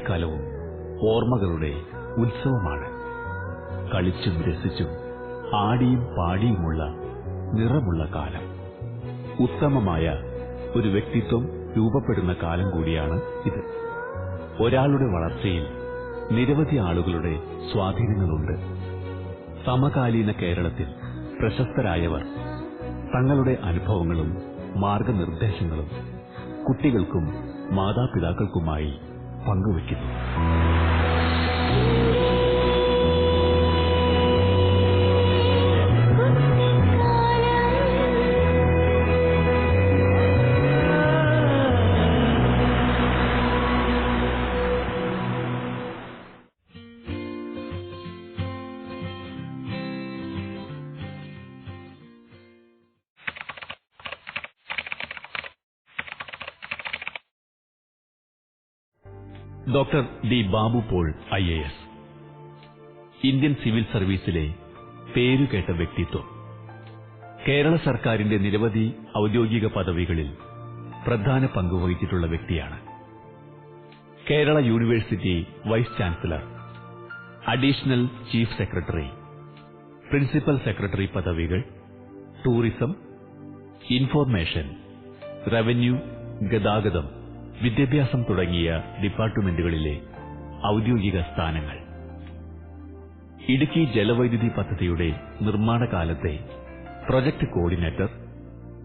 കുട്ടിക്കാലവും ഓർമ്മകളുടെ ഉത്സവമാണ്. കളിച്ചും രസിച്ചും ആടിയും പാടിയുമുള്ള നിറമുള്ള കാലം. ഉത്തമമായ ഒരു വ്യക്തിത്വം രൂപപ്പെടുന്ന കാലം കൂടിയാണ് ഇത്. ഒരാളുടെ വളർച്ചയിൽ നിരവധി ആളുകളുടെ സ്വാധീനങ്ങളുണ്ട്. സമകാലീന കേരളത്തിൽ പ്രശസ്തരായവർ തങ്ങളുടെ അനുഭവങ്ങളും മാർഗനിർദ്ദേശങ്ങളും കുട്ടികൾക്കും മാതാപിതാക്കൾക്കുമായി പങ്കുവയ്ക്കുന്നു. Doctor D Babu Paul IAS, Indian civil സർവീസിലെ പേരുകേട്ട വ്യക്തിത്വം. കേരള സർക്കാരിന്റെ നിരവധി ഔദ്യോഗിക പദവികളിൽ പ്രധാന പങ്കുവഹിച്ചിട്ടുള്ള വ്യക്തിയാണ്. Kerala university vice chancellor, additional chief secretary, principal secretary പദവികൾ, ടൂറിസം, ഇൻഫോർമേഷൻ, റവന്യൂ, ഗതാഗതം, വിദ്യാഭ്യാസം തുടങ്ങിയ ഡിപ്പാർട്ട്മെന്റുകളിലെ ഔദ്യോഗിക സ്ഥാനങ്ങൾ. ഇടുക്കി ജലവൈദ്യുതി പദ്ധതിയുടെ നിർമ്മാണ കാലത്തെ പ്രൊജക്ട് കോർഡിനേറ്റർ,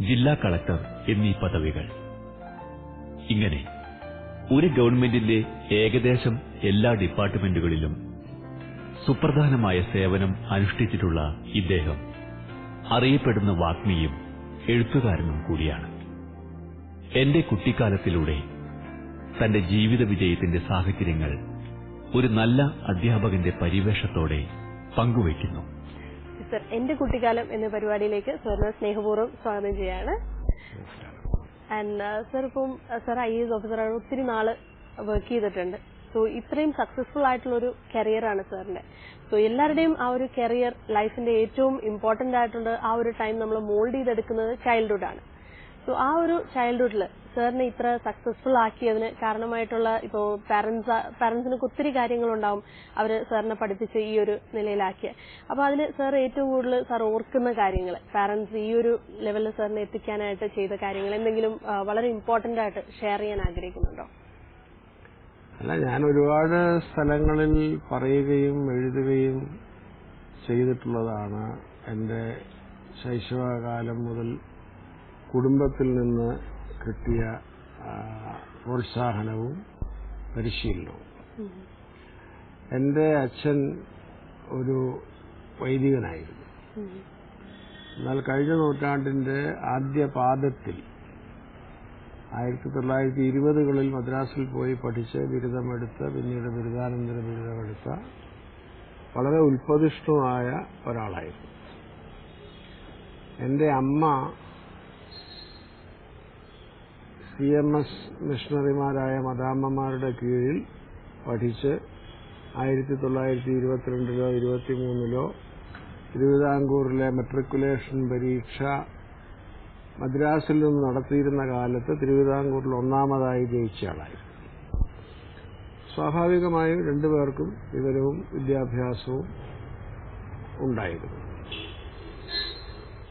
ജില്ലാ കളക്ടർ എന്നീ പദവികൾ. ഇങ്ങനെ ഒരു ഗവൺമെന്റിന്റെ ഏകദേശം എല്ലാ ഡിപ്പാർട്ട്മെന്റുകളിലും സുപ്രധാനമായ സേവനം അനുഷ്ഠിച്ചിട്ടുള്ള ഇദ്ദേഹം അറിയപ്പെടുന്ന വാഗ്മിയും എഴുത്തുകാരനും കൂടിയാണ്. എന്റെ കുട്ടിക്കാലത്തിലൂടെ തന്റെ ജീവിത വിജയത്തിന്റെ സാഹചര്യങ്ങൾ ഒരു നല്ല അധ്യാപകന്റെ പരിവേഷത്തോടെ പങ്കുവയ്ക്കുന്നു. സർ, എന്റെ കുട്ടിക്കാലം എന്ന പരിപാടിയിലേക്ക് സാറിനെ സ്നേഹപൂർവ്വം സ്വാഗതം ചെയ്യാണ്. ആൻഡ് സർ, ഇപ്പം സർ IAS ഓഫീസറാണ്, ഒത്തിരി നാള് വർക്ക് ചെയ്തിട്ടുണ്ട്. സോ ഇത്രയും സക്സസ്ഫുൾ ആയിട്ടുള്ള ഒരു കരിയറാണ് സാറിന്റെ. സോ എല്ലാവരുടെയും ആ ഒരു കരിയർ ലൈഫിന്റെ ഏറ്റവും ഇമ്പോർട്ടന്റ് ആയിട്ടുള്ള ആ ഒരു ടൈം നമ്മൾ മോൾഡ് ചെയ്തെടുക്കുന്നത് ചൈൽഡ്ഹുഡ് ആണ്. സോ ആ ഒരു ചൈൽഡ്ഹുഡിൽ സാറിനെ ഇത്ര സക്സസ്ഫുൾ ആക്കിയതിന് കാരണമായിട്ടുള്ള ഇപ്പോൾ പാരന്റ്സിനൊക്കെ ഒത്തിരി കാര്യങ്ങളുണ്ടാവും അവര് സാറിനെ പഠിപ്പിച്ച് ഈ ഒരു നിലയിലാക്കിയ. അപ്പൊ അതിന് സാർ ഏറ്റവും കൂടുതൽ സാർ ഓർക്കുന്ന കാര്യങ്ങൾ, പാരന്റ്സ് ഈ ഒരു ലെവലിൽ സാറിനെ എത്തിക്കാനായിട്ട് ചെയ്ത കാര്യങ്ങൾ എന്തെങ്കിലും വളരെ ഇമ്പോർട്ടന്റ് ആയിട്ട് ഷെയർ ചെയ്യാൻ ആഗ്രഹിക്കുന്നുണ്ടോ? അല്ല, ഞാൻ ഒരുപാട് സ്ഥലങ്ങളിൽ പറയുകയും എഴുതുകയും ചെയ്തിട്ടുള്ളതാണ്. എൻ്റെ ശൈശവകാലം മുതൽ കുടുംബത്തിൽ നിന്ന് കിട്ടിയ പ്രോത്സാഹനവും പരിശീലനവും. എൻ്റെ അച്ഛൻ ഒരു വൈദികനായിരുന്നു. എന്നാൽ കഴിഞ്ഞ നൂറ്റാണ്ടിന്റെ ആദ്യ പാദത്തിൽ 1920കളിൽ മദ്രാസിൽ പോയി പഠിച്ച് ബിരുദമെടുത്ത് പിന്നീട് ബിരുദാനന്തര ബിരുദമെടുത്ത വളരെ ഉൽപ്പതിഷ്ണുമായ ഒരാളായിരുന്നു. എൻ്റെ അമ്മ CMS മിഷണറിമാരായ മദാമ്മമാരുടെ കീഴിൽ പഠിച്ച് 1922 23 തിരുവിതാംകൂറിലെ മെട്രിക്കുലേഷൻ പരീക്ഷ മദ്രാസിൽ നിന്ന് നടത്തിയിരുന്ന കാലത്ത് തിരുവിതാംകൂറിൽ ഒന്നാമതായി ജയിച്ചയാളായിരുന്നു. സ്വാഭാവികമായും രണ്ടുപേർക്കും വിവരവും വിദ്യാഭ്യാസവും ഉണ്ടായിരുന്നു.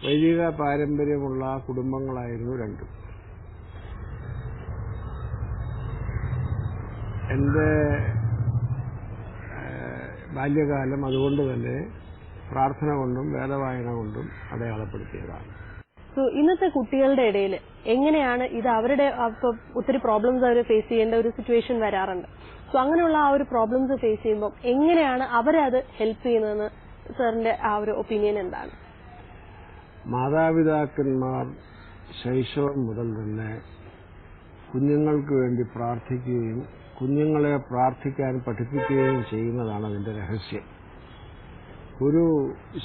വൈദിക പാരമ്പര്യമുള്ള കുടുംബങ്ങളായിരുന്നു രണ്ടും. എന്റെ ബാല്യകാലം അതുകൊണ്ട് തന്നെ പ്രാർത്ഥന കൊണ്ടും വേദവായന കൊണ്ടും അടയാളപ്പെടുത്തിയതാണ്. സോ ഇന്നത്തെ കുട്ടികളുടെ ഇടയിൽ എങ്ങനെയാണ് ഇത് അവരുടെ ഒത്തിരി പ്രോബ്ലംസ് അവർ ഫേസ് ചെയ്യേണ്ട ഒരു സിറ്റുവേഷൻ വരാറുണ്ട്. സോ അങ്ങനെയുള്ള ആ ഒരു പ്രോബ്ലംസ് ഫേസ് ചെയ്യുമ്പോൾ എങ്ങനെയാണ് അവരെ അത് ഹെൽപ്പ് ചെയ്യുന്നതെന്ന് സാറിന്റെ ആ ഒരു ഒപ്പീനിയൻ എന്താണ്? മാതാപിതാക്കന്മാർ ശൈശവം മുതൽ തന്നെ കുഞ്ഞുങ്ങൾക്ക് വേണ്ടി പ്രാർത്ഥിക്കുകയും കുഞ്ഞുങ്ങളെ പ്രാർത്ഥിക്കാൻ പഠിപ്പിക്കുകയും ചെയ്യുന്നതാണ് അതിന്റെ രഹസ്യം. ഒരു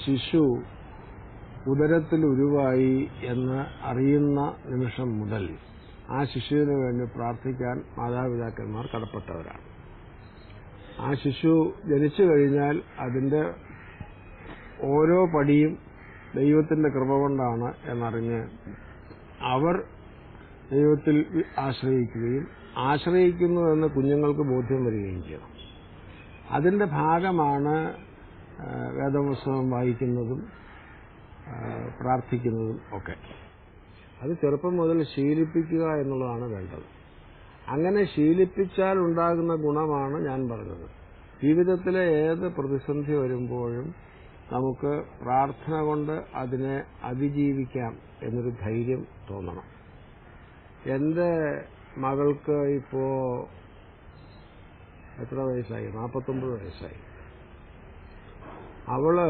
ശിശു ഉദരത്തിൽ ഉരുവായി എന്ന് അറിയുന്ന നിമിഷം മുതൽ ആ ശിശുവിന് വേണ്ടി പ്രാർത്ഥിക്കാൻ മാതാപിതാക്കന്മാർ കടപ്പെട്ടവരാണ്. ആ ശിശു ജനിച്ചു കഴിഞ്ഞാൽ അതിന്റെ ഓരോ പടിയും ദൈവത്തിന്റെ കൃപ കൊണ്ടാണ് എന്നറിഞ്ഞ് അവർ ദൈവത്തിൽ ആശ്രയിക്കുകയും ആശ്രയിക്കുന്നു എന്ന് കുഞ്ഞുങ്ങൾക്ക് ബോധ്യം വരികയും ചെയ്യണം. അതിന്റെ ഭാഗമാണ് വേദപുസ്തകം വായിക്കുന്നതും പ്രാർത്ഥിക്കുന്നതും ഒക്കെ. അത് ചെറുപ്പം മുതൽ ശീലിപ്പിക്കുക എന്നുള്ളതാണ് വേണ്ടത്. അങ്ങനെ ശീലിപ്പിച്ചാൽ ഉണ്ടാകുന്ന ഗുണമാണ് ഞാൻ പറഞ്ഞത്. ജീവിതത്തിലെ ഏത് പ്രതിസന്ധി വരുമ്പോഴും നമുക്ക് പ്രാർത്ഥന കൊണ്ട് അതിനെ അതിജീവിക്കാം എന്നൊരു ധൈര്യം തോന്നണം. എന്റെ മകൾക്ക് ഇപ്പോ എത്ര വയസ്സായി? 49 വയസ്സായി. അവള്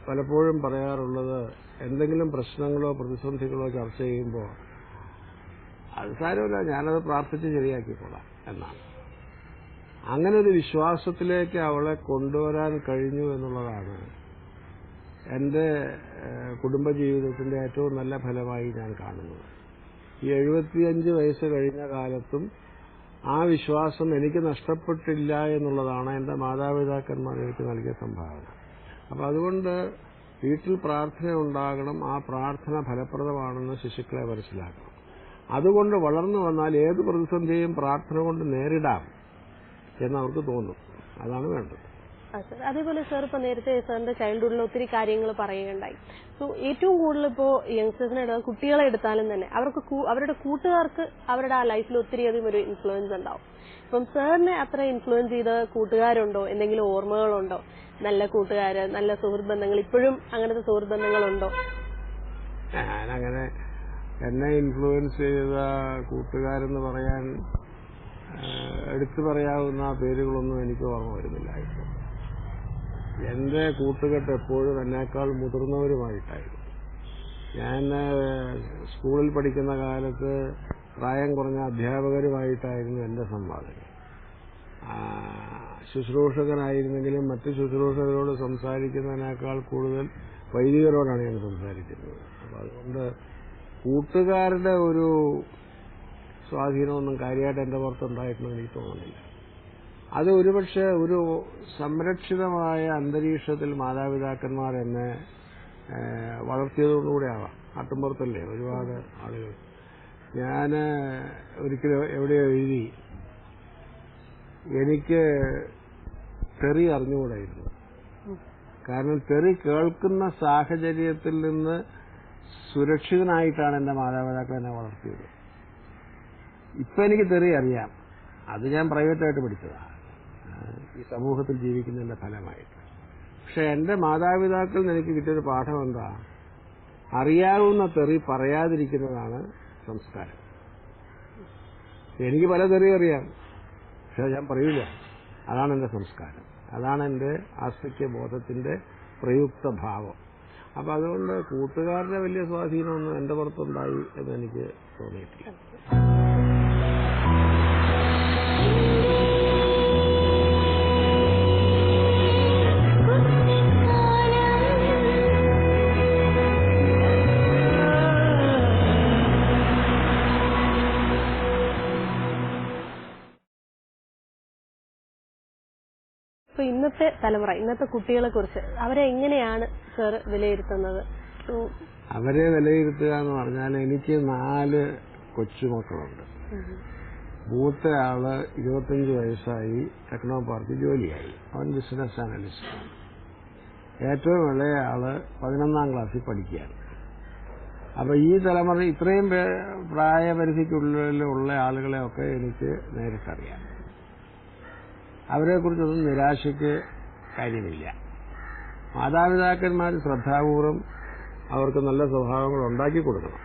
പലപ്പോഴും പറയാറുള്ളത്, എന്തെങ്കിലും പ്രശ്നങ്ങളോ പ്രതിസന്ധികളോ ചർച്ച ചെയ്യുമ്പോൾ അത് സാരമില്ല, ഞാനത് പ്രാർത്ഥിച്ച് ശരിയാക്കിക്കൊള്ളാം എന്നാണ്. അങ്ങനെ ഒരു വിശ്വാസത്തിലേക്ക് അവളെ കൊണ്ടുവരാൻ കഴിഞ്ഞു എന്നുള്ളതാണ് എന്റെ കുടുംബജീവിതത്തിന്റെ ഏറ്റവും നല്ല ഫലമായി ഞാൻ കാണുന്നത്. ഈ 75 വയസ്സ് കഴിഞ്ഞ കാലത്തും ആ വിശ്വാസം എനിക്ക് നഷ്ടപ്പെട്ടില്ല എന്നുള്ളതാണ് എന്റെ മാതാപിതാക്കന്മാർ എനിക്ക് നൽകിയ സംഭാവന. അപ്പൊ അതുകൊണ്ട് വീട്ടിൽ പ്രാർത്ഥന ഉണ്ടാകണം. ആ പ്രാർത്ഥന ഫലപ്രദമാണെന്ന് ശിശുക്കളെ മനസ്സിലാക്കണം. അതുകൊണ്ട് വളർന്നു വന്നാൽ ഏത് പ്രതിസന്ധിയും പ്രാർത്ഥന കൊണ്ട് നേരിടാം എന്നവർക്ക് തോന്നും. അതാണ് വേണ്ടത്. അതേപോലെ സാർ ഇപ്പൊ നേരത്തെ സാറിന്റെ ചൈൽഡ്ഹുഡിൽ ഒത്തിരി കാര്യങ്ങൾ പറയുകയുണ്ടായി. സോ ഏറ്റവും കൂടുതൽ ഇപ്പോ യങ്സ്റ്റേഴ്സിനെ കുട്ടികളെ എടുത്താലും തന്നെ അവരുടെ കൂട്ടുകാർക്ക് അവരുടെ ആ ലൈഫിൽ ഒത്തിരി അധികം ഒരു ഇൻഫ്ലുവൻസ് ഉണ്ടാവും. ഇപ്പം സാറിനെ അത്ര ഇൻഫ്ലുവൻസ് ചെയ്ത കൂട്ടുകാരുണ്ടോ? എന്തെങ്കിലും ഓർമ്മകളുണ്ടോ? നല്ല കൂട്ടുകാര്, നല്ല സുഹൃത്ത് ബന്ധങ്ങൾ, ഇപ്പോഴും അങ്ങനത്തെ സുഹൃത്ത് ബന്ധങ്ങളുണ്ടോ? ഞാനങ്ങനെ എന്നെ ഇൻഫ്ലുവൻസ് ചെയ്ത കൂട്ടുകാരെന്ന് പറയാൻ എടുത്തു പറയാവുന്ന പേരുകളൊന്നും എനിക്ക് ഓർമ്മ വരുന്നില്ല. ഇപ്പോൾ എന്റെ കൂട്ടുകെട്ട് എപ്പോഴും എന്നേക്കാൾ മുതിർന്നവരുമായിട്ടായിരുന്നു. ഞാൻ സ്കൂളിൽ പഠിക്കുന്ന കാലത്ത് പ്രായം കുറഞ്ഞ അധ്യാപകരുമായിട്ടായിരുന്നു എന്റെ സംവാദങ്ങൾ. ശുശ്രൂഷകനായിരുന്നെങ്കിലും മറ്റ് ശുശ്രൂഷകരോട് സംസാരിക്കുന്നതിനേക്കാൾ കൂടുതൽ വൈദികരോടാണ് ഞാൻ സംസാരിക്കുന്നത്. അപ്പൊ അതുകൊണ്ട് കൂട്ടുകാരുടെ ഒരു സ്വാധീനമൊന്നും കാര്യമായിട്ട് എന്റെ പുറത്തുണ്ടായിട്ടുണ്ടെന്ന് എനിക്ക് തോന്നുന്നില്ല. അത് ഒരുപക്ഷെ ഒരു സംരക്ഷിതമായ അന്തരീക്ഷത്തിൽ മാതാപിതാക്കന്മാർ എന്നെ വളർത്തിയതുകൊണ്ടുകൂടെ ആവാം. നാട്ടുമ്പുറത്തല്ലേ ഒരുപാട് ആളുകൾ. ഞാൻ ഒരിക്കലും എവിടെയോ എഴുതി, എനിക്ക് തെറി അറിഞ്ഞുകൂടായിരുന്നു. കാരണം തെറി കേൾക്കുന്ന സാഹചര്യത്തിൽ നിന്ന് സുരക്ഷിതനായിട്ടാണ് എന്റെ മാതാപിതാക്കൾ എന്നെ വളർത്തിയത്. ഇപ്പൊ എനിക്ക് തെറി അറിയാം. അത് ഞാൻ പ്രൈവറ്റായിട്ട് പഠിച്ചതാണ്, ഈ സമൂഹത്തിൽ ജീവിക്കുന്നതിന്റെ ഫലമായിട്ട്. പക്ഷെ എന്റെ മാതാപിതാക്കളിൽ നിന്ന് എനിക്ക് കിട്ടിയൊരു പാഠം എന്താ? അറിയാവുന്ന തെറി പറയാതിരിക്കുന്നതാണ് സംസ്കാരം. എനിക്ക് പല തെറി അറിയാം, പക്ഷെ ഞാൻ പറയൂല. അതാണ് എന്റെ സംസ്കാരം. അതാണ് എന്റെ ആസ്തിക്യബോധത്തിന്റെ പ്രയുക്ത ഭാവം. അപ്പൊ അതുകൊണ്ട് കൂട്ടുകാരുടെ വലിയ സ്വാധീനമൊന്നും എന്റെ പുറത്തുണ്ടായി എന്ന് എനിക്ക് തോന്നിയിട്ടില്ല. ഇപ്പൊ ഇന്നത്തെ തലമുറ, ഇന്നത്തെ കുട്ടികളെ കുറിച്ച് അവരെ എങ്ങനെയാണ് സർ വിലയിരുത്തുന്നത്? അവരെ വിലയിരുത്തുക എന്ന് പറഞ്ഞാൽ, എനിക്ക് 4 കൊച്ചുമക്കളുണ്ട്. മൂത്ത ആള് 25 വയസ്സായി, ടെക്നോ പാർക്കിൽ ജോലിയായി. അവൻ ബിസിനസ് അനലിസ്റ്റാണ്. ഏറ്റവും ഇളയ ആള് 11ാം ക്ലാസ്സിൽ പഠിക്കുകയാണ്. അപ്പൊ ഈ തലമുറ ഇത്രയും പ്രായപരിധിക്കുള്ളിലുള്ള ആളുകളെയൊക്കെ എനിക്ക് നേരിട്ടറിയാം. അവരെക്കുറിച്ചൊന്നും നിരാശയ്ക്ക് കാര്യമില്ല. മാതാപിതാക്കന്മാർ ശ്രദ്ധാപൂർവം അവർക്ക് നല്ല സ്വഭാവങ്ങൾ ഉണ്ടാക്കി കൊടുക്കണം.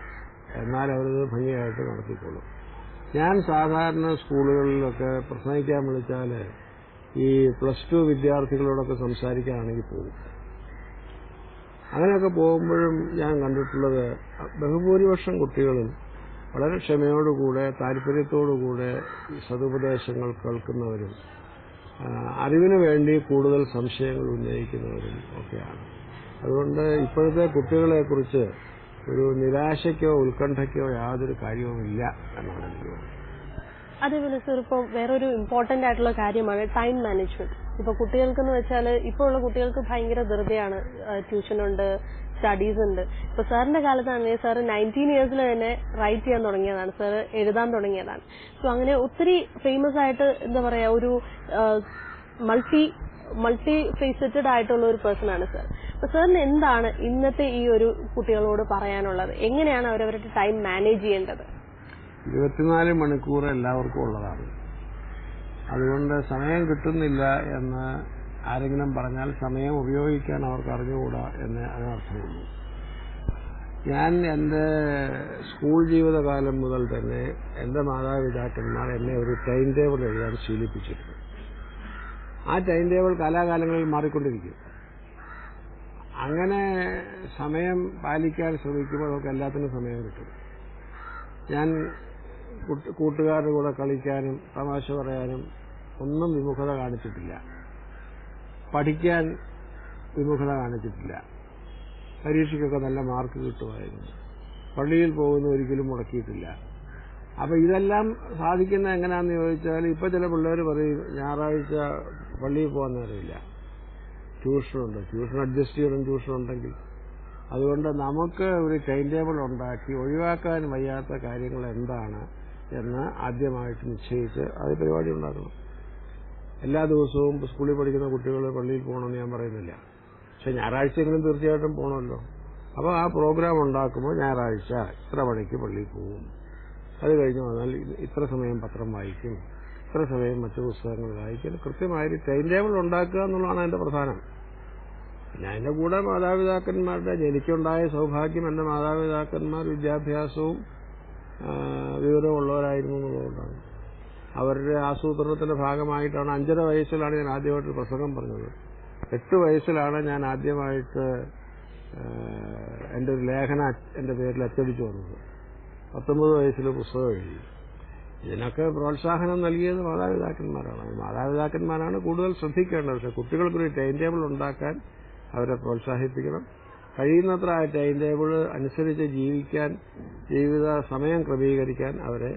എന്നാൽ അവരത് ഭംഗിയായിട്ട് നടത്തിക്കൊള്ളും. ഞാൻ സാധാരണ സ്കൂളുകളിലൊക്കെ പ്രസംഗിക്കാൻ വിളിച്ചാൽ ഈ +2 വിദ്യാർത്ഥികളോടൊക്കെ സംസാരിക്കാനാണെങ്കിൽ പോകും. അങ്ങനെയൊക്കെ പോകുമ്പോഴും ഞാൻ കണ്ടിട്ടുള്ളത്, ബഹുഭൂരിപക്ഷം കുട്ടികളും വളരെ ക്ഷമയോടുകൂടെ താല്പര്യത്തോടുകൂടെ സതുപദേശങ്ങൾ കേൾക്കുന്നവരും അറിവിനു വേണ്ടി കൂടുതൽ സംശയങ്ങൾ ഉന്നയിക്കുന്നവരും ഒക്കെയാണ്. അതുകൊണ്ട് ഇപ്പോഴത്തെ കുട്ടികളെക്കുറിച്ച് ഒരു നിരാശയ്ക്കോ ഉത്കണ്ഠയ്ക്കോ യാതൊരു കാര്യവുമില്ല എന്നാണ് എനിക്ക് തോന്നുന്നത്. അതേപോലെ സർ, ഇപ്പോൾ വേറൊരു ഇമ്പോർട്ടന്റ് ആയിട്ടുള്ള കാര്യമാണ് ടൈം മാനേജ്മെന്റ്. ഇപ്പൊ കുട്ടികൾക്കെന്ന് വെച്ചാൽ ഇപ്പോൾ ഉള്ള കുട്ടികൾക്ക് ഭയങ്കര ധൃതിയാണ്. ട്യൂഷനുണ്ട്, സ്റ്റഡീസ് ഉണ്ട്. ഇപ്പൊ സാറിന്റെ കാലത്താണെങ്കിൽ സാർ 19 ഇയേഴ്സിൽ തന്നെ റൈറ്റ് ചെയ്യാൻ തുടങ്ങിയതാണ്, സാർ എഴുതാൻ തുടങ്ങിയതാണ്. സോ അങ്ങനെ ഒത്തിരി ഫേമസ് ആയിട്ട് എന്താ പറയാ ഒരു മൾട്ടി ഫേസറ്റഡ് ആയിട്ടുള്ള ഒരു പേഴ്സൺ ആണ് സാർ. അപ്പൊ സാറിന് എന്താണ് ഇന്നത്തെ ഈ ഒരു കുട്ടികളോട് പറയാനുള്ളത്? എങ്ങനെയാണ് അവരവരുടെ ടൈം മാനേജ് ചെയ്യേണ്ടത്? 24 മണിക്കൂർ എല്ലാവർക്കും ഉള്ളതാണ്. അതുകൊണ്ട് സമയം കിട്ടുന്നില്ല എന്ന് ആരെങ്കിലും പറഞ്ഞാൽ സമയം ഉപയോഗിക്കാൻ അവർക്ക് അറിഞ്ഞുകൂടാ എന്ന് അതിനർത്ഥമുള്ളൂ. ഞാൻ എൻ്റെ സ്കൂൾ ജീവിതകാലം മുതൽ തന്നെ എൻ്റെ മാതാപിതാക്കന്മാർ എന്നെ ഒരു ടൈം ടേബിൾ എഴുതാൻ ശീലിപ്പിച്ചിട്ടുണ്ട്. ആ ടൈം ടേബിൾ കാലാകാലങ്ങളിൽ മാറിക്കൊണ്ടിരിക്കും. അങ്ങനെ സമയം പാലിക്കാൻ ശ്രമിക്കുമ്പോൾ നമുക്ക് എല്ലാത്തിനും സമയം കിട്ടും. ഞാൻ കൂട്ടുകാരുടെ കൂടെ കളിക്കാനും തമാശ പറയാനും ഒന്നും വിമുഖത കാണിച്ചിട്ടില്ല. പഠിക്കാൻ വിമുഖത കാണിച്ചിട്ടില്ല. പരീക്ഷയ്ക്കൊക്കെ നല്ല മാർക്ക് കിട്ടുമായിരുന്നു. പള്ളിയിൽ പോകുന്ന ഒരിക്കലും മുടക്കിയിട്ടില്ല. അപ്പൊ ഇതെല്ലാം സാധിക്കുന്ന എങ്ങനെയാണെന്ന് ചോദിച്ചാൽ, ഇപ്പൊ ചില പിള്ളേർ പറയും ഞായറാഴ്ച പള്ളിയിൽ പോകാൻ നേരമില്ല, ട്യൂഷനുണ്ട്, ട്യൂഷൻ അഡ്ജസ്റ്റ് ചെയ്യണം ട്യൂഷൻ ഉണ്ടെങ്കിൽ. അതുകൊണ്ട് നമുക്ക് ഒരു ടൈം ടേബിൾ ഉണ്ടാക്കി ഒഴിവാക്കാൻ വയ്യാത്ത കാര്യങ്ങൾ എന്താണ് എന്ന് ആദ്യമായിട്ട് നിശ്ചയിച്ച് അത് പരിപാടി ഉണ്ടാക്കണം. എല്ലാ ദിവസവും സ്കൂളിൽ പഠിക്കുന്ന കുട്ടികൾ പള്ളിയിൽ പോകണമെന്ന് ഞാൻ പറയുന്നില്ല, പക്ഷെ ഞായറാഴ്ചയെങ്കിലും തീർച്ചയായിട്ടും പോകണമല്ലോ. അപ്പോൾ ആ പ്രോഗ്രാം ഉണ്ടാക്കുമ്പോൾ ഞായറാഴ്ച ഇത്ര മണിക്ക് പള്ളിയിൽ പോകും, അത് കഴിഞ്ഞ് വന്നാൽ ഇത്ര സമയം പത്രം വായിക്കും, ഇത്ര സമയം മറ്റു പുസ്തകങ്ങൾ വായിക്കും. കൃത്യമായൊരു ടൈം ടേബിൾ ഉണ്ടാക്കുക എന്നുള്ളതാണ് അതിന്റെ പ്രധാനം. പിന്നെ അതിന്റെ കൂടെ മാതാപിതാക്കന്മാരുടെ, എനിക്കുണ്ടായ സൗഭാഗ്യം എൻ്റെ മാതാപിതാക്കന്മാർ വിദ്യാഭ്യാസവും വിവരമുള്ളവരായിരുന്നു എന്നുള്ളതുകൊണ്ടാണ്. അവരുടെ ആസൂത്രണത്തിന്റെ ഭാഗമായിട്ടാണ് 5.5 വയസ്സിലാണ് ഞാൻ ആദ്യമായിട്ട് പ്രസംഗം പറഞ്ഞത്. 8 വയസ്സിലാണ് ഞാൻ ആദ്യമായിട്ട് എൻ്റെ ഒരു ലേഖനം എൻ്റെ പേരിൽ അച്ചടിച്ചു വന്നത്. 19 വയസ്സിൽ പുസ്തകം എഴുതി. ഇതിനൊക്കെ പ്രോത്സാഹനം നൽകിയത് മാതാപിതാക്കന്മാരാണ്. മാതാപിതാക്കന്മാരാണ് കൂടുതൽ ശ്രദ്ധിക്കേണ്ടത്. പക്ഷെ കുട്ടികൾക്കൊരു ടൈം ടേബിൾ ഉണ്ടാക്കാൻ അവരെ പ്രോത്സാഹിപ്പിക്കണം. കഴിയുന്നത്ര ആ ടൈം ടേബിൾ അനുസരിച്ച് ജീവിക്കാൻ, ജീവിത സമയം ക്രമീകരിക്കാൻ അവരെ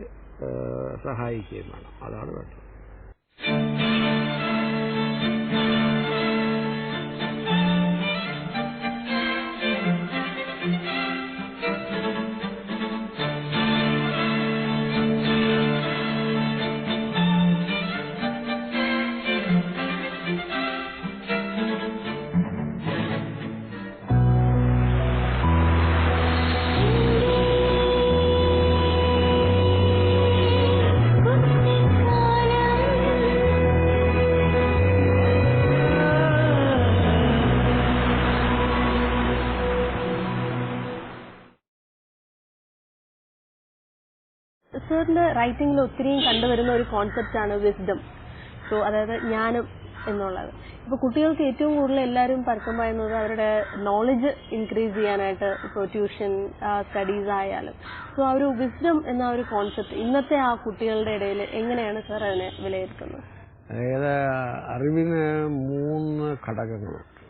സഹായിക്കുകയും വേണം. അതാണ് വേണ്ടത്. സാറിന്റെ റൈറ്റിംഗിൽ ഒത്തിരിയും കണ്ടുവരുന്ന ഒരു കോൺസെപ്റ്റ് ആണ് വിസ്ഡം. സോ അതായത് ജ്ഞാനം എന്നുള്ളത്. ഇപ്പൊ കുട്ടികൾക്ക് ഏറ്റവും കൂടുതൽ എല്ലാവരും പരക്കം പറയുന്നത് അവരുടെ നോളജ് ഇൻക്രീസ് ചെയ്യാനായിട്ട്, ഇപ്പോൾ ട്യൂഷൻ സ്റ്റഡീസ് ആയാലും. സോ ആ ഒരു വിസ്ഡം എന്ന ഒരു കോൺസെപ്റ്റ് ഇന്നത്തെ ആ കുട്ടികളുടെ ഇടയിൽ എങ്ങനെയാണ് സാർ അതിനെ വിലയിരുത്തുന്നത്? അതായത് അറിവിന് 3 ഘടകങ്ങളുണ്ട്.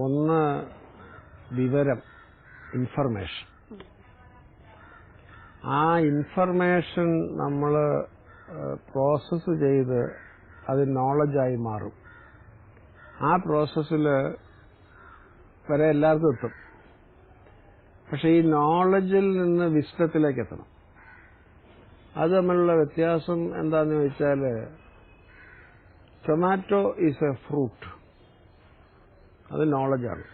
ഒന്ന് വിവരം, ഇൻഫർമേഷൻ. ആ ഇൻഫർമേഷൻ നമ്മൾ പ്രോസസ്സ് ചെയ്ത് അത് നോളജായി മാറും. ആ പ്രോസസ്സിൽ വരെ എല്ലാവർക്കും എത്തും. പക്ഷെ ഈ നോളജിൽ നിന്ന് വിസ്ഡത്തിലേക്ക് എത്തണം. അത് തമ്മിലുള്ള വ്യത്യാസം എന്താന്ന് ചോദിച്ചാൽ, ടൊമാറ്റോ ഈസ് എ ഫ്രൂട്ട്, അത് നോളജാണ്.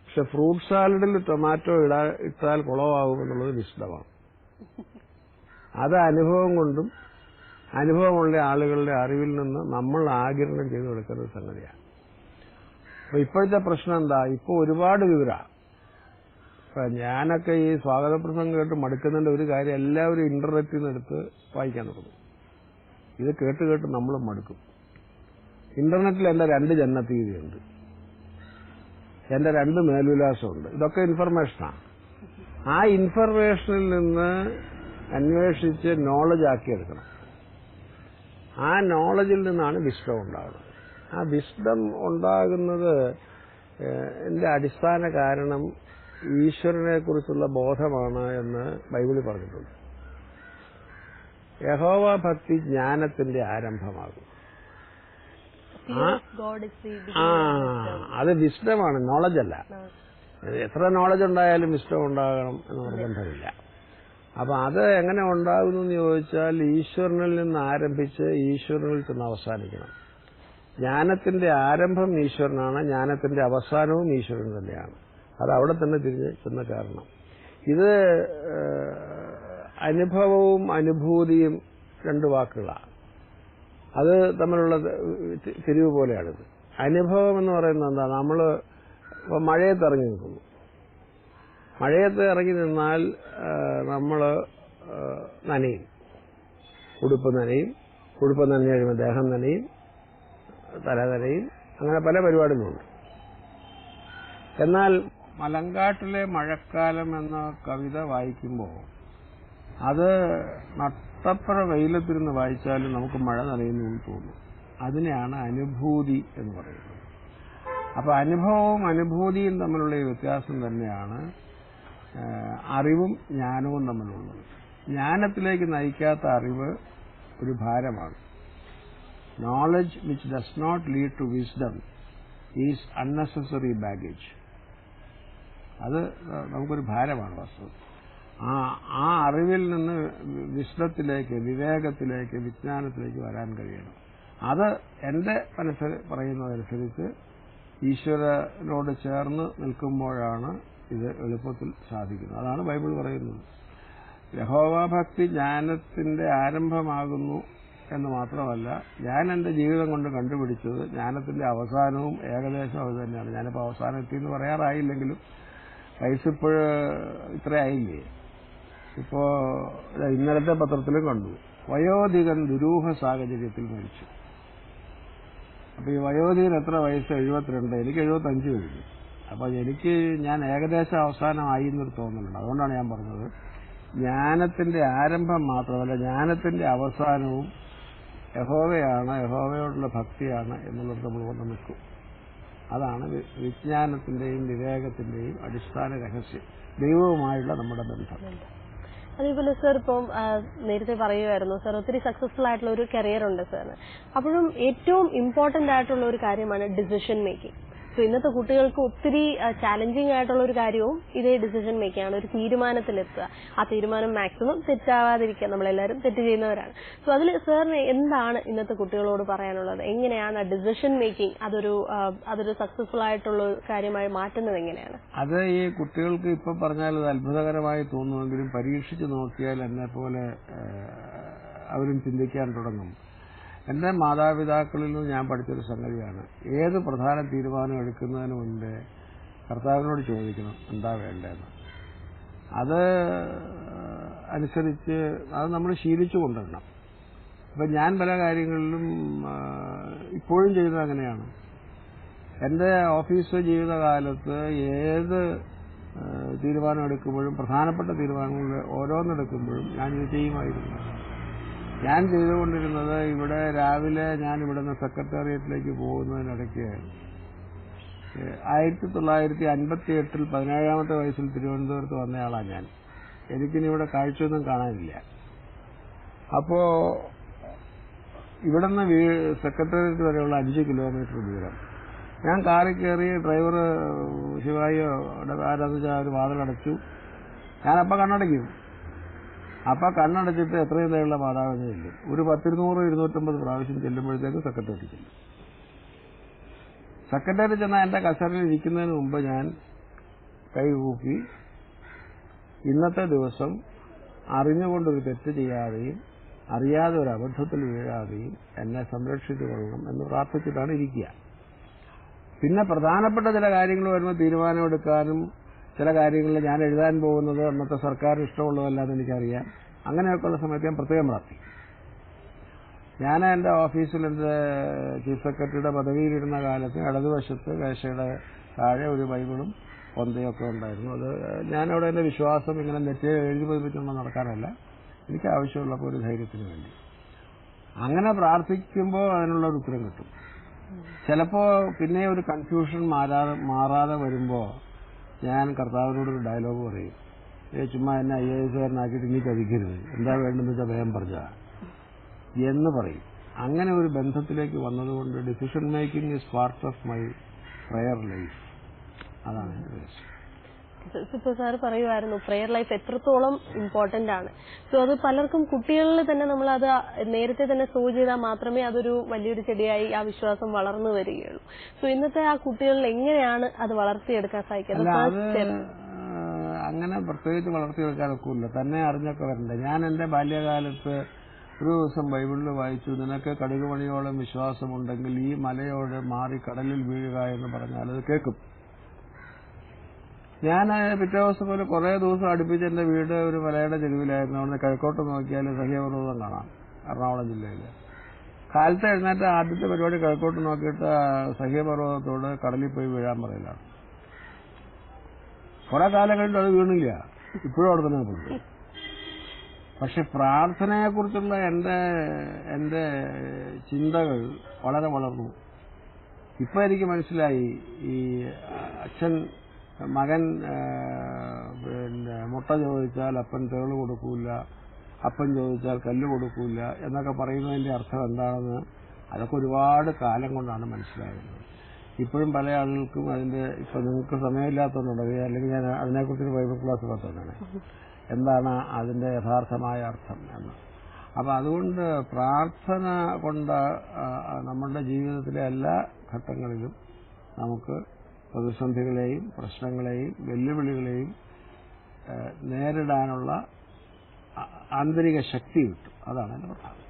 പക്ഷെ ഫ്രൂട്ട് സാലഡിൽ ടൊമാറ്റോ ഇട്ടാൽ കുളമാകുമെന്നുള്ളത് വിസ്ഡമാണ്. അത് അനുഭവം കൊണ്ടും അനുഭവമുള്ള ആളുകളുടെ അറിവിൽ നിന്ന് നമ്മൾ ആഗിരണം ചെയ്ത് കൊടുക്കുന്ന ഒരു സംഗതിയാണ്. അപ്പൊ ഇപ്പോഴത്തെ പ്രശ്നം എന്താ? ഇപ്പൊ ഒരുപാട് വിവരമാണ്. ഇപ്പൊ ഞാനൊക്കെ ഈ സ്വാഗത പ്രസംഗം കേട്ട് മടുക്കുന്നതിന്റെ ഒരു കാര്യം, എല്ലാവരും ഇന്റർനെറ്റിൽ നിന്ന് എടുത്ത് വായിക്കാൻ തുടങ്ങും. ഇത് കേട്ട് കേട്ട് നമ്മളും മടുക്കും. ഇന്റർനെറ്റിൽ എന്റെ 2 ജന്മതീയതിയുണ്ട്, എന്റെ 2 മേൽവിലാസമുണ്ട്. ഇതൊക്കെ ഇൻഫർമേഷനാണ്. ആ ഇൻഫർമേഷനിൽ നിന്ന് അന്വേഷിച്ച് നോളജ് ആക്കിയെടുക്കണം. ആ നോളജിൽ നിന്നാണ് വിസ്ഡം ഉണ്ടാകുന്നത്. ആ വിസ്ഡം ഉണ്ടാകുന്നത് എന്റെ അടിസ്ഥാന കാരണം ഈശ്വരനെ കുറിച്ചുള്ള ബോധമാണ് എന്ന് ബൈബിളിൽ പറഞ്ഞിട്ടുണ്ട്. യഹോവ ഭക്തി ജ്ഞാനത്തിന്റെ ആരംഭമാകും. അത് വിസ്ഡമാണ്, നോളജ് അല്ല. എത്ര നോളജ് ഉണ്ടായാലും വിസ്ഡം ഉണ്ടാകണം എന്ന് നിർബന്ധമില്ല. അപ്പൊ അത് എങ്ങനെ ഉണ്ടാകുന്നു എന്ന് ചോദിച്ചാൽ ഈശ്വരനിൽ നിന്ന് ആരംഭിച്ച് ഈശ്വരനിൽ ചെന്ന് അവസാനിക്കണം. ജ്ഞാനത്തിന്റെ ആരംഭം ഈശ്വരനാണ്, ജ്ഞാനത്തിന്റെ അവസാനവും ഈശ്വരൻ തന്നെയാണ്. അത് അവിടെ തന്നെ തിരിഞ്ഞ് ചെന്ന കാരണം. ഇത് അനുഭവവും അനുഭൂതിയും രണ്ട് വാക്കുകളാണ്. അത് തമ്മിലുള്ള തിരിവ് പോലെയാണിത്. അനുഭവം എന്ന് പറയുന്നത് എന്താ? നമ്മൾ മഴയത്ത് ഇറങ്ങി നിൽക്കുന്നു. മഴയത്ത് ഇറങ്ങി നിന്നാൽ നമ്മൾ നനയും, ഉടുപ്പ് നനയും, ഉടുപ്പ് നനഞ്ഞു കഴിയുമ്പോൾ ദേഹം നനയും, തല നനയും, അങ്ങനെ പല പരിപാടികളുണ്ട്. എന്നാൽ മലങ്കാട്ടിലെ മഴക്കാലം എന്ന കവിത വായിക്കുമ്പോൾ അത് നട്ടപ്പുറ വെയിലത്തിരുന്ന് വായിച്ചാലും നമുക്ക് മഴ നനയുന്നു എന്ന് തോന്നും. അതിനെയാണ് അനുഭൂതി എന്ന് പറയുന്നത്. അപ്പൊ അനുഭവവും അനുഭൂതിയും തമ്മിലുള്ള ഈ വ്യത്യാസം തന്നെയാണ് അറിവും ജ്ഞാനവും തമ്മിലുള്ളത്. ജ്ഞാനത്തിലേക്ക് നയിക്കാത്ത അറിവ് ഒരു ഭാരമാണ്. Knowledge which does not lead to wisdom is unnecessary baggage. അത് നമുക്കൊരു ഭാരമാണ് വസ്തുത. ആ അറിവിൽ നിന്ന് വിസ്ഡത്തിലേക്ക്, വിവേകത്തിലേക്ക്, വിജ്ഞാനത്തിലേക്ക് വരാൻ കഴിയണം. അത് എന്റെ മനസ്സിൽ പറയുന്നതനുസരിച്ച് ഈശ്വരനോട് ചേർന്ന് നിൽക്കുമ്പോഴാണ് ഇത് എളുപ്പത്തിൽ സാധിക്കുന്നത്. അതാണ് ബൈബിൾ പറയുന്നത്. യഹോവാഭക്തി ജ്ഞാനത്തിന്റെ ആരംഭമാകുന്നു എന്ന് മാത്രമല്ല, ഞാൻ എന്റെ ജീവിതം കൊണ്ട് കണ്ടുപിടിച്ചത് ജ്ഞാനത്തിന്റെ അവസാനവും ഏകദേശം അത് തന്നെയാണ്. ഞാനിപ്പോൾ അവസാനം എത്തിയെന്ന് പറയാറായില്ലെങ്കിലും വയസ്സിപ്പോഴ് ഇത്രയായില്ലേ. ഇപ്പോ ഇന്നലത്തെ പത്രത്തിലും കണ്ടു, വയോധികൻ ദുരൂഹ സാഹചര്യത്തിൽ മരിച്ചു. അപ്പൊ ഈ വയോധികൻ എത്ര വയസ്സ്? 72. എനിക്ക് 75 കഴിഞ്ഞു. അപ്പൊ ഞാൻ ഏകദേശം അവസാനമായി എന്നൊരു തോന്നലുണ്ട്. അതുകൊണ്ടാണ് ഞാൻ പറഞ്ഞത്, ജ്ഞാനത്തിന്റെ ആരംഭം മാത്രമല്ല ജ്ഞാനത്തിന്റെ അവസാനവും യഹോവയാണ്, യഹോവയോടുള്ള ഭക്തിയാണ് എന്നുള്ളത് നമ്മൾ കൊണ്ട് നിൽക്കും. അതാണ് വിജ്ഞാനത്തിന്റെയും വിവേകത്തിന്റെയും അടിസ്ഥാന രഹസ്യം, ദൈവവുമായുള്ള നമ്മുടെ ബന്ധം. അതേപോലെ സർ, ഇപ്പം നേരത്തെ പറയുമായിരുന്നു സർ, ഒത്തിരി സക്സസ്ഫുൾ ആയിട്ടുള്ള ഒരു കരിയർ ഉണ്ട് സാറിന്. അപ്പോഴും ഏറ്റവും ഇമ്പോർട്ടന്റ് ആയിട്ടുള്ള ഒരു കാര്യമാണ് ഡിസിഷൻ മേക്കിംഗ്. സോ ഇന്നത്തെ കുട്ടികൾക്ക് ഒത്തിരി ചാലഞ്ചിങ് ആയിട്ടുള്ള ഒരു കാര്യവും ഇതേ ഡിസിഷൻ മേക്കിംഗ് ആണ്. ഒരു തീരുമാനത്തിലെത്തുക, ആ തീരുമാനം മാക്സിമം തെറ്റാവാതിരിക്കുക. നമ്മളെല്ലാവരും തെറ്റ് ചെയ്യുന്നവരാണ്. സോ അതിൽ സാറിന് എന്താണ് ഇന്നത്തെ കുട്ടികളോട് പറയാനുള്ളത്? എങ്ങനെയാണ് ഡിസിഷൻ മേക്കിംഗ് അതൊരു സക്സസ്ഫുൾ ആയിട്ടുള്ള ഒരു കാര്യമായി മാറ്റുന്നത് എങ്ങനെയാണ്? അത് ഈ കുട്ടികൾക്ക് ഇപ്പൊ പറഞ്ഞാൽ അത് അത്ഭുതകരമായി തോന്നുമെങ്കിലും പരീക്ഷിച്ച് നോക്കിയാൽ എന്നെ പോലെ അവരും ചിന്തിക്കാൻ തുടങ്ങും. എന്റെ മാതാപിതാക്കളിൽ നിന്ന് ഞാൻ പഠിച്ചൊരു സംഗതിയാണ്, ഏത് പ്രധാന തീരുമാനം എടുക്കുന്നതിന് മുൻപേ കർത്താവിനോട് ചോദിക്കണം എന്താ വേണ്ടതെന്ന്. അത് അനുസരിച്ച് അത് നമ്മൾ ശീലിച്ചു കൊണ്ടുവരണം. അപ്പൊ ഞാൻ പല കാര്യങ്ങളിലും ഇപ്പോഴും ചെയ്യുന്നത് അങ്ങനെയാണ്. എന്റെ ഓഫീസ് ജീവിതകാലത്ത് ഏത് തീരുമാനം എടുക്കുമ്പോഴും, പ്രധാനപ്പെട്ട തീരുമാനങ്ങൾ ഓരോന്നെടുക്കുമ്പോഴും ഞാൻ ഇത് ചെയ്യുമായിരുന്നു. ഞാൻ ചെയ്തുകൊണ്ടിരുന്നത്, ഇവിടെ രാവിലെ ഞാൻ ഇവിടുന്ന് സെക്രട്ടേറിയറ്റിലേക്ക് പോകുന്നതിനിടയ്ക്ക് 1958 17ാമത്തെ വയസ്സിൽ തിരുവനന്തപുരത്ത് വന്നയാളാണ് ഞാൻ. എനിക്കിനി ഇവിടെ കാഴ്ചയൊന്നും കാണാനില്ല. അപ്പോ ഇവിടുന്ന് സെക്രട്ടേറിയറ്റ് വരെയുള്ള 5 കിലോമീറ്റർ ദൂരം ഞാൻ കാറിൽ കയറി, ഡ്രൈവർ ശിവായിയോ ആരാന്ന് വെച്ചാൽ ഒരു വാതിലടച്ചു. ഞാനപ്പം കണ്ണടയ്ക്കും. അപ്പൊ കണ്ണടച്ചിട്ട് എത്രയും നേരമുള്ള മാതാവിനെ ചെല്ലും. ഒരു 250 പ്രാവശ്യം ചെല്ലുമ്പോഴത്തേക്ക് സെക്രട്ടറി ചെല്ലും. സെക്രട്ടറി ചെന്നാൽ എന്റെ കസേരയിൽ ഇരിക്കുന്നതിന് മുമ്പ് ഞാൻ കൈകൂപ്പി ഇന്നത്തെ ദിവസം അറിഞ്ഞുകൊണ്ടൊരു തെറ്റ് ചെയ്യാതെയും അറിയാതെ ഒരു അബദ്ധത്തിൽ വീഴാതെയും എന്നെ സംരക്ഷിച്ചു കൊള്ളണം എന്ന് പ്രാർത്ഥിച്ചിട്ടാണ് ഇരിക്കുക. പിന്നെ പ്രധാനപ്പെട്ട ചില കാര്യങ്ങൾ വരുമ്പോൾ തീരുമാനമെടുക്കാനും, ചില കാര്യങ്ങളിൽ ഞാൻ എഴുതാൻ പോകുന്നത് അന്നത്തെ സർക്കാരിന് ഇഷ്ടമുള്ളതല്ലാന്ന് എനിക്കറിയാം. അങ്ങനെയൊക്കെയുള്ള സമയത്ത് ഞാൻ പ്രത്യേകം പ്രാർത്ഥിക്കും. ഞാൻ എന്റെ ഓഫീസിൽ എന്റെ ചീഫ് സെക്രട്ടറിയുടെ പദവിയിലിരുന്ന കാലത്ത് ഇടതുവശത്ത് മേശയുടെ താഴെ ഒരു ബൈബിളും പൊന്തയൊക്കെ ഉണ്ടായിരുന്നു. അത് ഞാനവിടെ എന്റെ വിശ്വാസം ഇങ്ങനെ നെറ്റ് എഴുതി പതിപ്പിച്ചുകൊണ്ട് നടക്കാനല്ല, എനിക്ക് ആവശ്യമുള്ളപ്പോൾ ഒരു ധൈര്യത്തിന് വേണ്ടി. അങ്ങനെ പ്രാർത്ഥിക്കുമ്പോൾ അതിനുള്ള ഒരു ഉത്തരം കിട്ടും. ചിലപ്പോ പിന്നെ ഒരു കൺഫ്യൂഷൻ മാറാതെ വരുമ്പോ ഞാൻ കർത്താവിനോടൊരു ഡയലോഗ് പറയും, ചുമ്മാ എന്നെ IAS കാരനാക്കിയിട്ട് നീ ചതിക്കരുത്, എന്താ വേണ്ടെന്ന് വെച്ചാൽ വേഗം പറഞ്ഞ എന്ന് പറയും. അങ്ങനെ ഒരു ബന്ധത്തിലേക്ക് വന്നതുകൊണ്ട് decision making is part of my prayer life. അതാണ് എന്റെ ഉദ്ദേശം. ഇപ്പൊ സാർ പറയുമായിരുന്നു പ്രെയർ ലൈഫ് എത്രത്തോളം ഇമ്പോർട്ടന്റ് ആണ്. സോ അത് പലർക്കും കുട്ടികളിൽ തന്നെ നമ്മൾ അത് നേരത്തെ തന്നെ സോ ചെയ്താൽ മാത്രമേ അതൊരു വലിയൊരു ചെടിയായി ആ വിശ്വാസം വളർന്നു വരികയുള്ളൂ. സോ ഇന്നത്തെ ആ കുട്ടികളിൽ എങ്ങനെയാണ് അത് വളർത്തിയെടുക്കാൻ സാധിക്കുന്നത്? അങ്ങനെ പ്രത്യേകിച്ച് വളർത്തിയെടുക്കാനൊക്കില്ല, തന്നെ അറിഞ്ഞൊക്കെ വരണ്ടേ. ഞാൻ എന്റെ ബാല്യകാലത്ത് ഒരു ദിവസം ബൈബിളിൽ വായിച്ചു, നിനക്ക് കടുകുമണിയോളം വിശ്വാസമുണ്ടെങ്കിൽ ഈ മലയോട് മാറി കടലിൽ വീഴുക എന്ന് പറഞ്ഞാൽ അത് കേൾക്കും. ഞാൻ പിറ്റേ ദിവസം പോലെ കുറെ ദിവസം അടുപ്പിച്ച് എന്റെ വീട് ഒരു മലയുടെ ചെരുവിലായിരുന്നു. അവിടെ കിഴക്കോട്ട് നോക്കിയാൽ സഹ്യപർവ്വതം കാണാം, എറണാകുളം ജില്ലയിൽ. കാലത്ത് എഴുന്നേറ്റ് ആദ്യത്തെ പരിപാടി കിഴക്കോട്ട് നോക്കിയിട്ട് സഹ്യപർവ്വതത്തോട് കടലിൽ പോയി വീഴാൻ പറയലാണ്. കുറെ കാലം കഴിഞ്ഞിട്ട് അത് വീണില്ല, ഇപ്പോഴും അവിടെ തന്നെ പോയി. പക്ഷെ പ്രാർത്ഥനയെക്കുറിച്ചുള്ള എന്റെ ചിന്തകൾ വളരെ വളർന്നു. ഇപ്പൊ എനിക്ക് മനസ്സിലായി, ഈ അച്ഛൻ മകൻ പിന്നെ മുട്ട ചോദിച്ചാൽ അപ്പൻ തേള് കൊടുക്കൂല, അപ്പൻ ചോദിച്ചാൽ കല്ല് കൊടുക്കൂല എന്നൊക്കെ പറയുന്നതിന്റെ അർത്ഥം എന്താണെന്ന് അതൊക്കെ ഒരുപാട് കാലം കൊണ്ടാണ് മനസ്സിലാകുന്നത്. ഇപ്പോഴും പല ആളുകൾക്കും അതിന്റെ ഇപ്പൊ നിങ്ങൾക്ക് സമയമില്ലാത്തതുകൊണ്ട് അല്ലെങ്കിൽ ഞാൻ അതിനെക്കുറിച്ചൊരു ബൈബിൾ ക്ലാസ് പറ്റുന്നതാണ് എന്താണ് അതിന്റെ യഥാർത്ഥമായ അർത്ഥം എന്ന്. അപ്പൊ അതുകൊണ്ട് പ്രാർത്ഥന കൊണ്ട് നമ്മുടെ ജീവിതത്തിലെ എല്ലാ ഘട്ടങ്ങളിലും നമുക്ക് പ്രതിസന്ധികളെയും പ്രശ്നങ്ങളെയും വെല്ലുവിളികളെയും നേരിടാനുള്ള ആന്തരിക ശക്തി കിട്ടും. അതാണ് എന്റെ പ്രധാനം.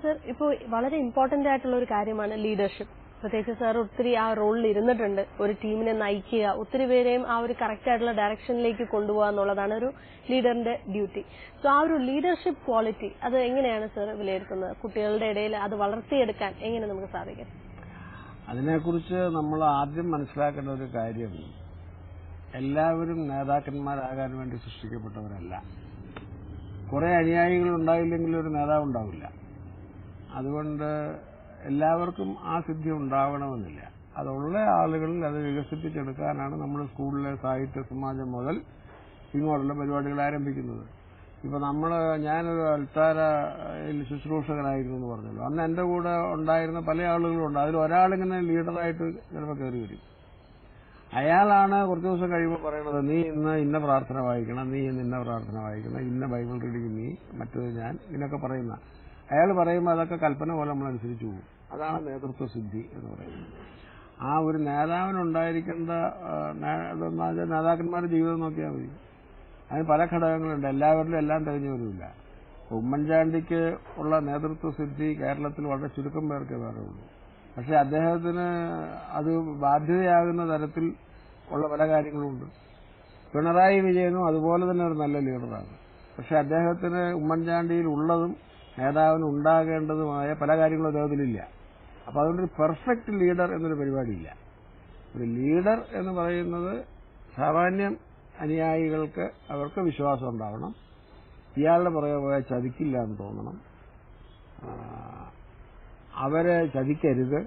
സർ, ഇപ്പോൾ വളരെ ഇമ്പോർട്ടന്റ് ആയിട്ടുള്ള ഒരു കാര്യമാണ് ലീഡർഷിപ്പ്. പ്രത്യേകിച്ച് സാർ ഒത്തിരി ആ റോളിൽ ഇരുന്നിട്ടുണ്ട്. ഒരു ടീമിനെ നയിക്കുക, ഒത്തിരി പേരെയും ആ ഒരു കറക്റ്റ് ആയിട്ടുള്ള ഡയറക്ഷനിലേക്ക് കൊണ്ടുപോകുക എന്നുള്ളതാണ് ഒരു ലീഡറിന്റെ ഡ്യൂട്ടി. സോ ആ ഒരു ലീഡർഷിപ്പ് ക്വാളിറ്റി അത് എങ്ങനെയാണ് സർ വിലയിരുത്തുന്നത്? കുട്ടികളുടെ ഇടയിൽ അത് വളർത്തിയെടുക്കാൻ എങ്ങനെ നമുക്ക് സാധിക്കും? അതിനെക്കുറിച്ച് നമ്മൾ ആദ്യം മനസ്സിലാക്കേണ്ട ഒരു കാര്യം, എല്ലാവരും നേതാക്കന്മാരാകാൻ വേണ്ടി സൃഷ്ടിക്കപ്പെട്ടവരല്ല. കുറെ അനുയായികൾ ഉണ്ടായില്ലെങ്കിൽ ഒരു നേതാവ് ഉണ്ടാവില്ല. അതുകൊണ്ട് എല്ലാവർക്കും ആ സിദ്ധി ഉണ്ടാവണമെന്നില്ല. അതുള്ള ആളുകളിൽ അത് വികസിപ്പിച്ചെടുക്കാനാണ് നമ്മൾ സ്കൂളിലെ സാഹിത്യ സമാജം മുതൽ ഇങ്ങോട്ടുള്ള പരിപാടികൾ ആരംഭിക്കുന്നത്. ഇപ്പൊ ഞാനൊരു അൽത്താരയിൽ ശുശ്രൂഷകനായിരുന്നു എന്ന് പറഞ്ഞല്ലോ. അന്ന് എന്റെ കൂടെ ഉണ്ടായിരുന്ന പല ആളുകളുണ്ട്. അതിൽ ഒരാളിങ്ങനെ ലീഡറായിട്ട് ചിലപ്പോൾ കയറി വരും. അയാളാണ് കുറച്ച് ദിവസം കഴിയുമ്പോൾ പറയുന്നത്, നീ ഇന്ന് ഇന്ന പ്രാർത്ഥന വായിക്കണം, നീ ഇന്ന് ഇന്ന പ്രാർത്ഥന വായിക്കണം, ഇന്ന ബൈബിൾ റീഡിങ് നീ, മറ്റത് ഞാൻ, ഇങ്ങനെയൊക്കെ പറയുന്ന അയാൾ പറയുമ്പോൾ അതൊക്കെ കൽപ്പന പോലെ നമ്മൾ അനുസരിച്ചു പോകും. അതാണ് നേതൃത്വ സിദ്ധി എന്ന് പറയുന്നത്. ആ ഒരു നേതാവിനുണ്ടായിരിക്കേണ്ട നേതാക്കന്മാരുടെ ജീവിതം നോക്കിയാൽ മതി. അതിന് പല ഘടകങ്ങളുണ്ട്. എല്ലാവരിലും എല്ലാം തികഞ്ഞു വരില്ല. ഉമ്മൻചാണ്ടിക്ക് ഉള്ള നേതൃത്വ സിദ്ധി കേരളത്തിൽ വളരെ ചുരുക്കം പേർക്ക് വേറെ ഉള്ളൂ. പക്ഷെ അദ്ദേഹത്തിന് അത് ബാധ്യതയാകുന്ന തരത്തിൽ ഉള്ള പല കാര്യങ്ങളുണ്ട്. പിണറായി വിജയനും അതുപോലെ തന്നെ ഒരു നല്ല ലീഡറാണ്. പക്ഷെ അദ്ദേഹത്തിന് ഉമ്മൻചാണ്ടിയിൽ ഉള്ളതും നേതാവിന് ഉണ്ടാകേണ്ടതുമായ പല കാര്യങ്ങളും അദ്ദേഹത്തിലില്ല. അപ്പൊ അതുകൊണ്ടൊരു പെർഫെക്റ്റ് ലീഡർ എന്നൊരു പരിപാടിയില്ല. ഒരു ലീഡർ എന്ന് പറയുന്നത് സാമാന്യം അനുയായികൾക്ക് അവർക്ക് വിശ്വാസം ഉണ്ടാവണം, ഇയാളുടെ പുറകെ പോയാൽ ചതിക്കില്ല എന്ന് തോന്നണം, അവരെ ചതിക്കരുത്,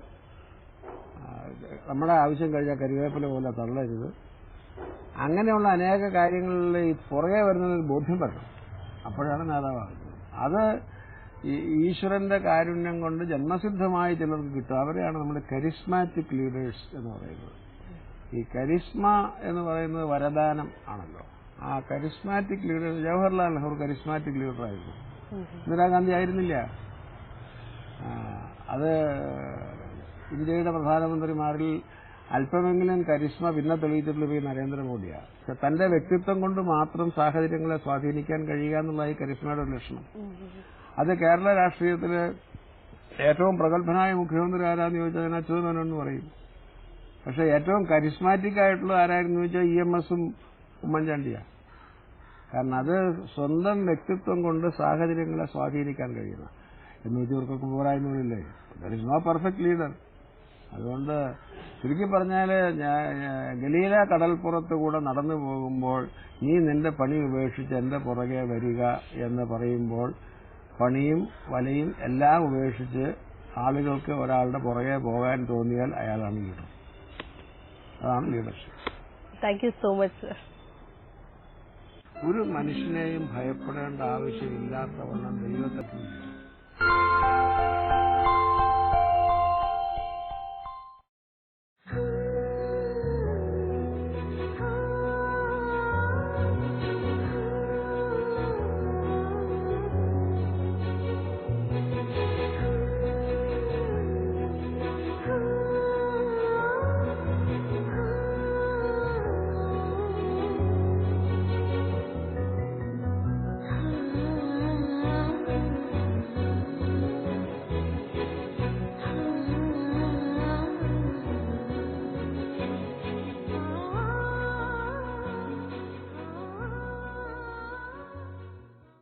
നമ്മുടെ ആവശ്യം കഴിഞ്ഞാൽ കരിവേപ്പില പോലെ തള്ളരുത്. അങ്ങനെയുള്ള അനേക കാര്യങ്ങളിൽ ഈ പുറകെ വരുന്നതിന് ബോധ്യം വരണം. അപ്പോഴാണ് നേതാവാകുന്നത്. അത് ഈശ്വരന്റെ കാരുണ്യം കൊണ്ട് ജന്മസിദ്ധമായി ചിലർക്ക് കിട്ടും. അവരെയാണ് നമ്മൾ കരിസ്മാറ്റിക് ലീഡേഴ്സ് എന്ന് പറയുന്നത്. ഈ കരിസ്മ എന്ന് പറയുന്നത് വരദാനം ആണല്ലോ. ആ charismatic leaders, Jawaharlal Nehru charismatic ലീഡറായിരുന്നു, Indira Gandhi ആയിരുന്നില്ല. അത് ഇന്ത്യയുടെ പ്രധാനമന്ത്രിമാരിൽ അല്പമെങ്കിലും കരിസ്മ പിന്നെ തെളിയിച്ചിട്ടുള്ള നരേന്ദ്രമോദിയാണ്. പക്ഷെ തന്റെ വ്യക്തിത്വം കൊണ്ട് മാത്രം സാഹചര്യങ്ങളെ സ്വാധീനിക്കാൻ കഴിയുക എന്നുള്ളതായി കരിസ്മയുടെ ഒരു ലക്ഷണം. അത് കേരള രാഷ്ട്രീയത്തില് ഏറ്റവും പ്രഗത്ഭനായ മുഖ്യമന്ത്രി ആരാന്ന് ചോദിച്ചാൽ അച്യുതമേനോൻ എന്ന് പറയും. പക്ഷെ ഏറ്റവും കരിസ്മാറ്റിക് ആയിട്ടുള്ള ആരായിരുന്നു വെച്ചാൽ EMS-ഉം ഉമ്മൻചാണ്ടിയാണ്. കാരണം അത് സ്വന്തം വ്യക്തിത്വം കൊണ്ട് സാഹചര്യങ്ങളെ സ്വാധീനിക്കാൻ കഴിയുന്ന എന്ന് വെച്ചവർക്കൊക്കെ പോരായ്മകളില്ലേ. There is no perfect leader. അതുകൊണ്ട് ചുരുക്കി പറഞ്ഞാൽ ഗലീല കടൽപ്പുറത്ത് കൂടെ നടന്നു പോകുമ്പോൾ നീ നിന്റെ പണി ഉപേക്ഷിച്ച് എന്റെ പുറകെ വരിക എന്ന് പറയുമ്പോൾ പണിയും വലയും എല്ലാം ഉപേക്ഷിച്ച് ആളുകൾക്ക് ഒരാളുടെ പുറകെ പോകാൻ തോന്നിയാൽ അയാളാണ് ലീഡർ. അതാണ് leadership. Thank you so much sir. ഒരു മനുഷ്യനെയും ഭയപ്പെടേണ്ട ആവശ്യമില്ലാത്തവണ്ണം ദൈവത്തെ